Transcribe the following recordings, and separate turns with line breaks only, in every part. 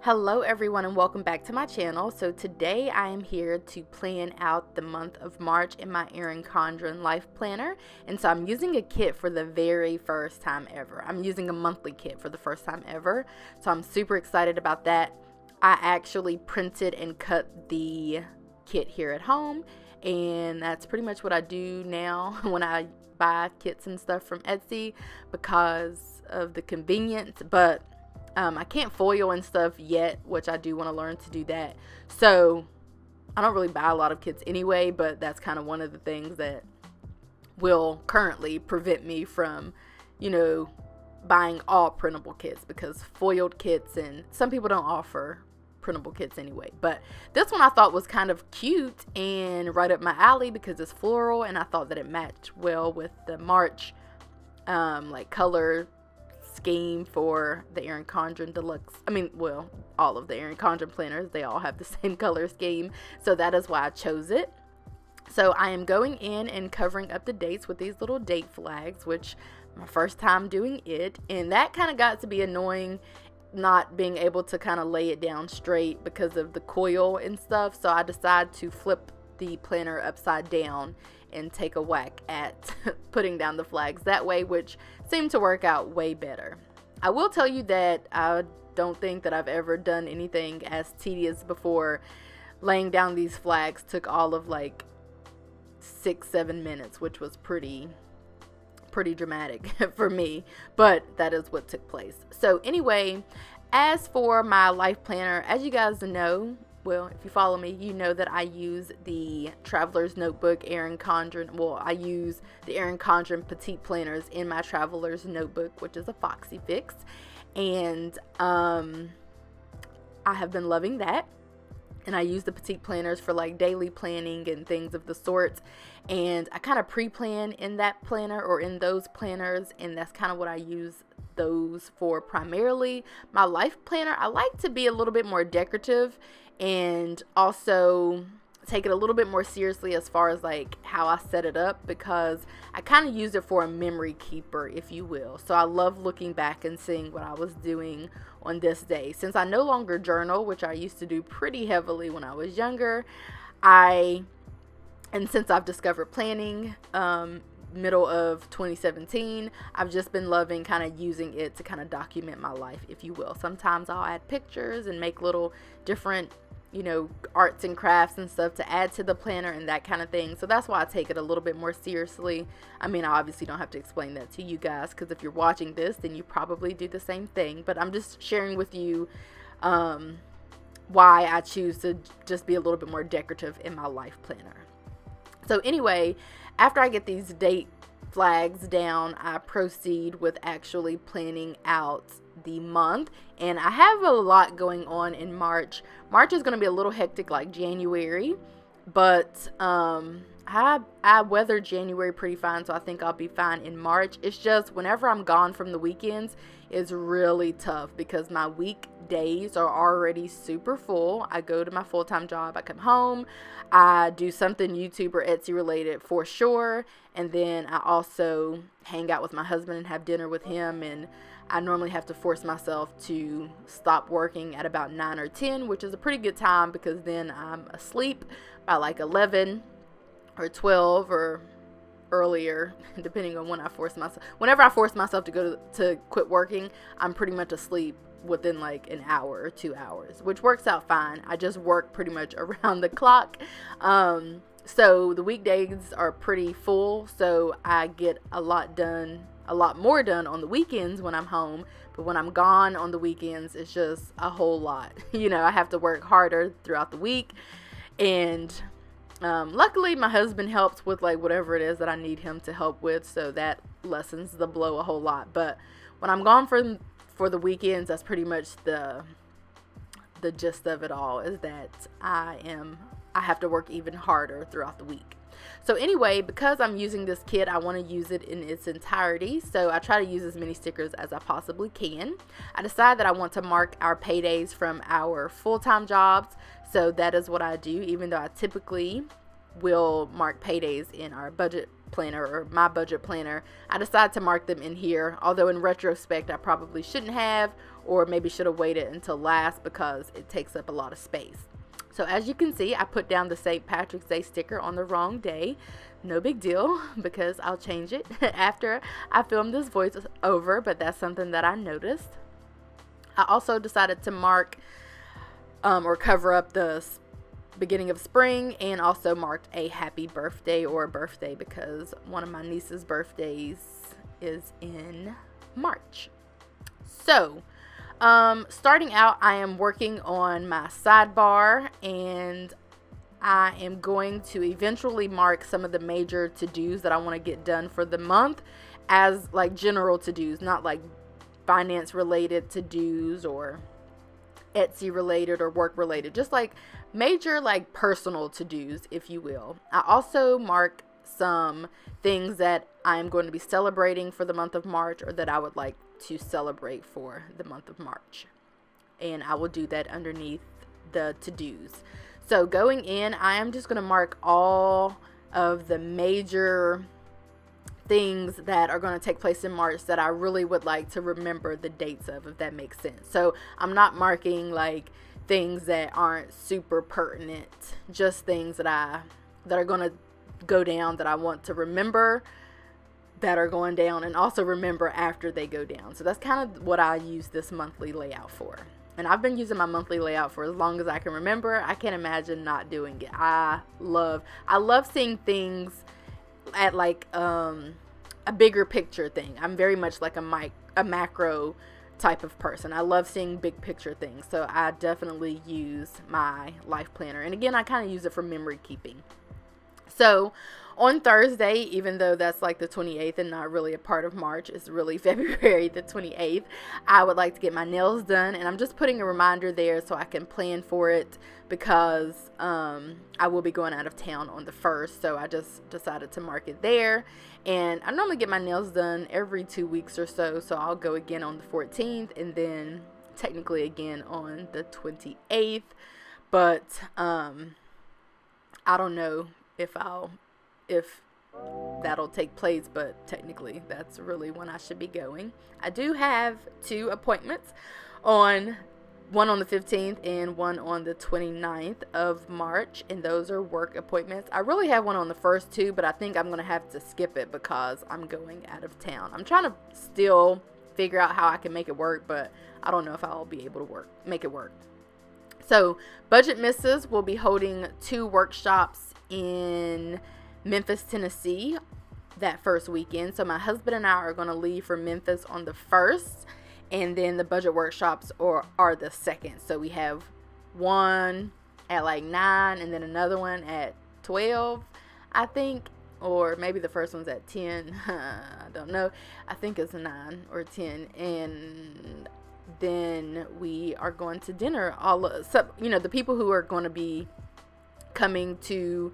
Hello everyone and welcome back to my channel. So today I am here to plan out the month of March in my Erin Condren life planner. And so I'm using a kit for the very first time ever. I'm using a monthly kit for the first time ever. So I'm super excited about that. I actually printed and cut the kit here at home, and that's pretty much what I do now when I buy kits and stuff from Etsy because of the convenience. But I can't foil and stuff yet, which I do want to learn to do that. So I don't really buy a lot of kits anyway, but that's kind of one of the things that will currently prevent me from, buying all printable kits, because foiled kits, and some people don't offer printable kits anyway. But this one I thought was kind of cute and right up my alley because it's floral, and I thought that it matched well with the March color scheme for the Erin Condren Deluxe. All of the Erin Condren planners, they all have the same color scheme, so that is why I chose it. So I am going in and covering up the dates with these little date flags, which my first time doing it, and that kind of got to be annoying, not being able to kind of lay it down straight because of the coil and stuff. So I decided to flip the planner upside down and take a whack at putting down the flags that way, which seemed to work out way better. I will tell you that I don't think that I've ever done anything as tedious before. Laying down these flags took all of 6-7 minutes, which was pretty dramatic for me, but that is what took place. So anyway, as for my life planner, as you guys know, well, if you follow me, you know that I use the Traveler's Notebook Erin Condren. Well, I use the Erin Condren Petite Planners in my Traveler's Notebook, which is a Foxy Fix. And I have been loving that. And I use the Petite Planners for daily planning and things of the sorts. And I kind of pre-plan in that planner, or in those planners. And that's kind of what I use those for primarily. My life planner, I like to be a little bit more decorative and also take it a little bit more seriously as far as how I set it up, because I kind of use it for a memory keeper, if you will. So I love looking back and seeing what I was doing on this day. Since I no longer journal, which I used to do pretty heavily when I was younger, and since I've discovered planning middle of 2017, I've just been loving kind of using it to kind of document my life, if you will. Sometimes I'll add pictures and make little different arts and crafts and stuff to add to the planner and that kind of thing. So that's why I take it a little bit more seriously. I obviously don't have to explain that to you guys, because if you're watching this, then you probably do the same thing. But I'm just sharing with you why I choose to just be a little bit more decorative in my life planner. So anyway, after I get these date flags down, I proceed with actually planning out the month. And I have a lot going on in March. March is going to be a little hectic like January, but I weathered January pretty fine, so I think I'll be fine in March. It's just whenever I'm gone from the weekends, it's really tough because my weekdays are already super full. I go to my full-time job, I come home, I do something YouTube or Etsy related for sure, and then I also hang out with my husband and have dinner with him, and I normally have to force myself to stop working at about 9 or 10, which is a pretty good time because then I'm asleep by 11 or 12 or earlier, depending on when I force myself. Whenever I force myself to quit working, I'm pretty much asleep within an hour or 2 hours, which works out fine. I just work pretty much around the clock. So the weekdays are pretty full, so I get a lot more done on the weekends when I'm home. But when I'm gone on the weekends, it's just a whole lot. I have to work harder throughout the week, and luckily my husband helps with whatever it is that I need him to help with, so that lessens the blow a whole lot. But when I'm gone for the weekends, that's pretty much the gist of it all, is that I have to work even harder throughout the week. So anyway, because I'm using this kit, I want to use it in its entirety. So I try to use as many stickers as I possibly can. I decided that I want to mark our paydays from our full-time jobs. So that is what I do, even though I typically will mark paydays in our budget planner or my budget planner. I decided to mark them in here, although in retrospect I probably shouldn't have, or maybe should have waited until last because it takes up a lot of space. So as you can see, I put down the St. Patrick's Day sticker on the wrong day. No big deal, because I'll change it after I film this voiceover, but that's something that I noticed. I also decided to mark or cover up the beginning of spring, and also marked a happy birthday or a birthday because one of my niece's birthdays is in March. So starting out, I am working on my sidebar, and I am going to eventually mark some of the major to-dos that I want to get done for the month as like general to-dos, not like finance related to-dos or Etsy related or work related, just like major like personal to-dos, if you will. I also mark some things that I'm going to be celebrating for the month of March, or that I would like to celebrate for the month of March, and I will do that underneath the to-dos. So going in, I am just going to mark all of the major things that are going to take place in March that I really would like to remember the dates of, if that makes sense. So I'm not marking like things that aren't super pertinent, just things that are going to go down that I want to remember that are going down, and also remember after they go down. So that's kind of what I use this monthly layout for. And I've been using my monthly layout for as long as I can remember. I can't imagine not doing it. I love seeing things at like a bigger picture thing. I'm very much like a macro type of person. I love seeing big picture things. So I definitely use my life planner. And again, I kind of use it for memory keeping. So on Thursday, even though that's like the 28th and not really a part of March, it's really February the 28th, I would like to get my nails done. And I'm just putting a reminder there so I can plan for it, because I will be going out of town on the 1st. So I just decided to mark it there. And I normally get my nails done every 2 weeks or so. So I'll go again on the 14th, and then technically again on the 28th. But I don't know if that'll take place, but technically that's really when I should be going. I do have 2 appointments, one on the 15th and one on the 29th of March, and those are work appointments. I really have one on the 1st too, but I think I'm going to have to skip it because I'm going out of town. I'm trying to still figure out how I can make it work, but I don't know if I'll be able to make it work. So Budget Misses will be holding 2 workshops in Memphis, Tennessee that first weekend. So my husband and I are going to leave for Memphis on the 1st, and then the budget workshops are the 2nd. So we have one at like 9 and then another one at 12, I think, or maybe the first one's at 10. I don't know. I think it's 9 or 10. And then we are going to dinner. The people who are going to be coming to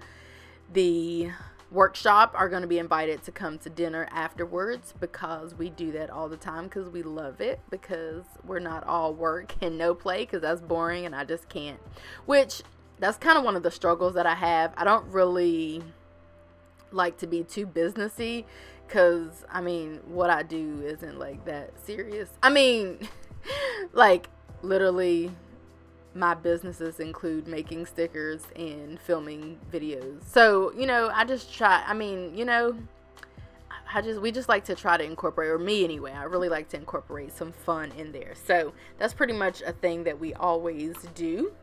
the workshop are going to be invited to come to dinner afterwards, because we do that all the time, because we love it, because we're not all work and no play, because that's boring and I just can't. Which, that's kind of one of the struggles that I have. I don't really like to be too businessy, because I mean, what I do isn't like that serious. I mean, like literally my businesses include making stickers and filming videos. So, I just try, we just like to try to incorporate, or me anyway, I really like to incorporate some fun in there. So that's pretty much a thing that we always do.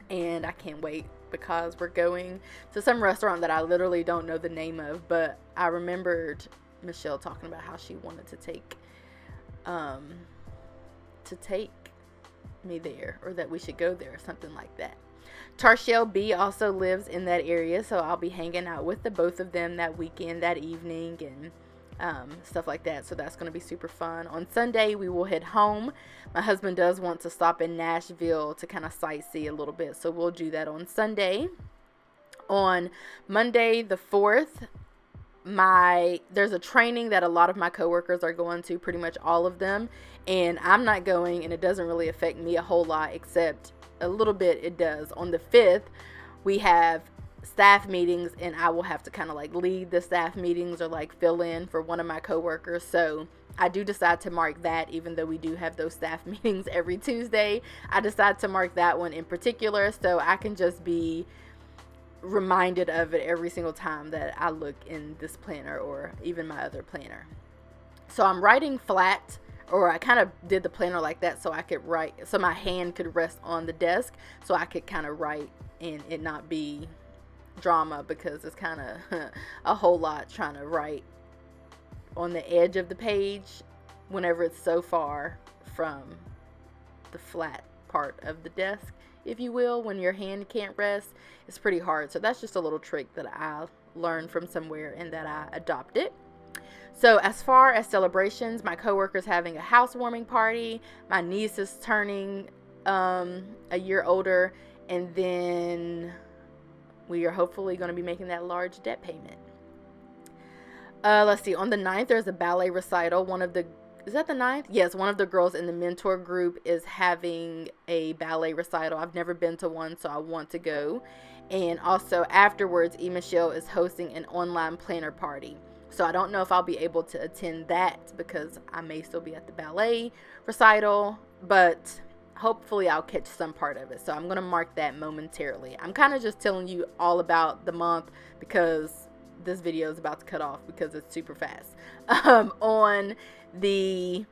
And I can't wait, because we're going to some restaurant that I literally don't know the name of, but I remembered Michelle talking about how she wanted to take me there, or that we should go there, or something like that. Tarshell B also lives in that area, so I'll be hanging out with the both of them that weekend, that evening, and stuff like that. So that's going to be super fun. On Sunday, we will head home. My husband does want to stop in Nashville to kind of sightsee a little bit, so we'll do that on Sunday. On Monday the 4th, there's a training that a lot of my coworkers are going to, pretty much all of them, and I'm not going, and it doesn't really affect me a whole lot, except a little bit it does. On the 5th, we have staff meetings, and I will have to kind of like lead the staff meetings, or like fill in for one of my coworkers. So I do decide to mark that, even though we do have those staff meetings every Tuesday. I decide to mark that one in particular so I can just be reminded of it every single time that I look in this planner or even my other planner. So I'm writing flat, or I kind of did the planner like that so I could write, so my hand could rest on the desk so I could kind of write and it not be drama, because it's kind of a whole lot trying to write on the edge of the page whenever it's so far from the flat part of the desk, if you will. When your hand can't rest, it's pretty hard. So that's just a little trick that I learned from somewhere and that I adopted. So as far as celebrations, my coworker's having a housewarming party. My niece is turning a year older, and then we are hopefully going to be making that large debt payment. Let's see. On the 9th, there's a ballet recital. Is that the 9th? Yes, one of the girls in the mentor group is having a ballet recital. I've never been to one, so I want to go. And also afterwards, Michelle is hosting an online planner party. So I don't know if I'll be able to attend that because I may still be at the ballet recital, but hopefully I'll catch some part of it. So I'm going to mark that momentarily. I'm kind of just telling you all about the month because this video is about to cut off because it's super fast. On the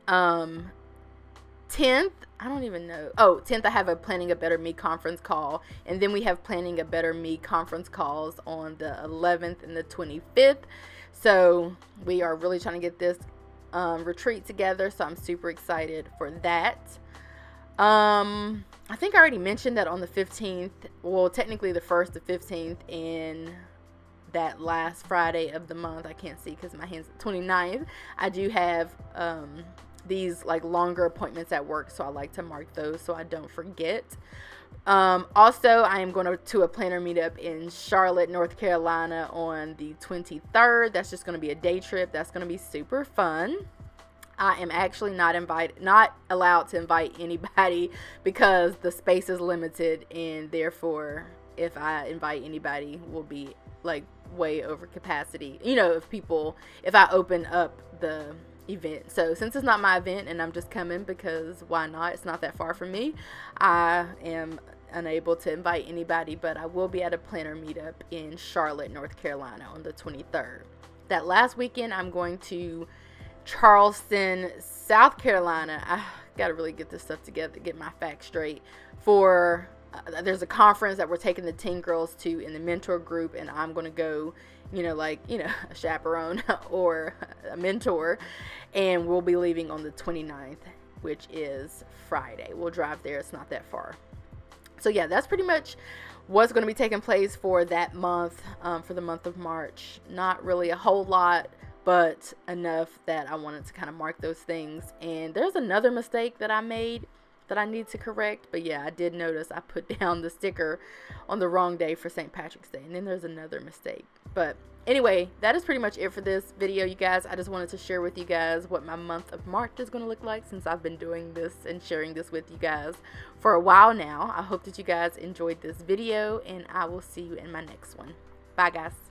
10th, I don't even know. Oh, 10th, I have a Planning a Better Me conference call. And then we have Planning a Better Me conference calls on the 11th and the 25th. So we are really trying to get this retreat together. So I'm super excited for that. I think I already mentioned that on the 15th, well, technically the 1st, the 15th, and that last Friday of the month, I can't see because my hand's 29th, I do have these like longer appointments at work, so I like to mark those so I don't forget. Also, I am going to a planner meetup in Charlotte, North Carolina on the 23rd. That's just going to be a day trip. That's going to be super fun. I am actually not allowed to invite anybody because the space is limited, and therefore if I invite anybody will be like way over capacity, you know, if I open up the event. So since it's not my event and I'm just coming because why not, it's not that far from me, I am unable to invite anybody, but I will be at a planner meetup in Charlotte, North Carolina on the 23rd. That last weekend I'm going to Charleston, South Carolina. I gotta really get this stuff together, get my facts straight. There's a conference that we're taking the teen girls to in the mentor group, and I'm gonna go, a chaperone or a mentor, and we'll be leaving on the 29th, which is Friday. We'll drive there. It's not that far. So yeah, that's pretty much what's going to be taking place for that month, for the month of March. Not really a whole lot, but enough that I wanted to kind of mark those things. And there's another mistake that I made that I need to correct, but yeah, I did notice I put down the sticker on the wrong day for St. Patrick's Day, and then there's another mistake. But anyway, that is pretty much it for this video, you guys. I just wanted to share with you guys what my month of March is going to look like, since I've been doing this and sharing this with you guys for a while now. I hope that you guys enjoyed this video, and I will see you in my next one. Bye, guys.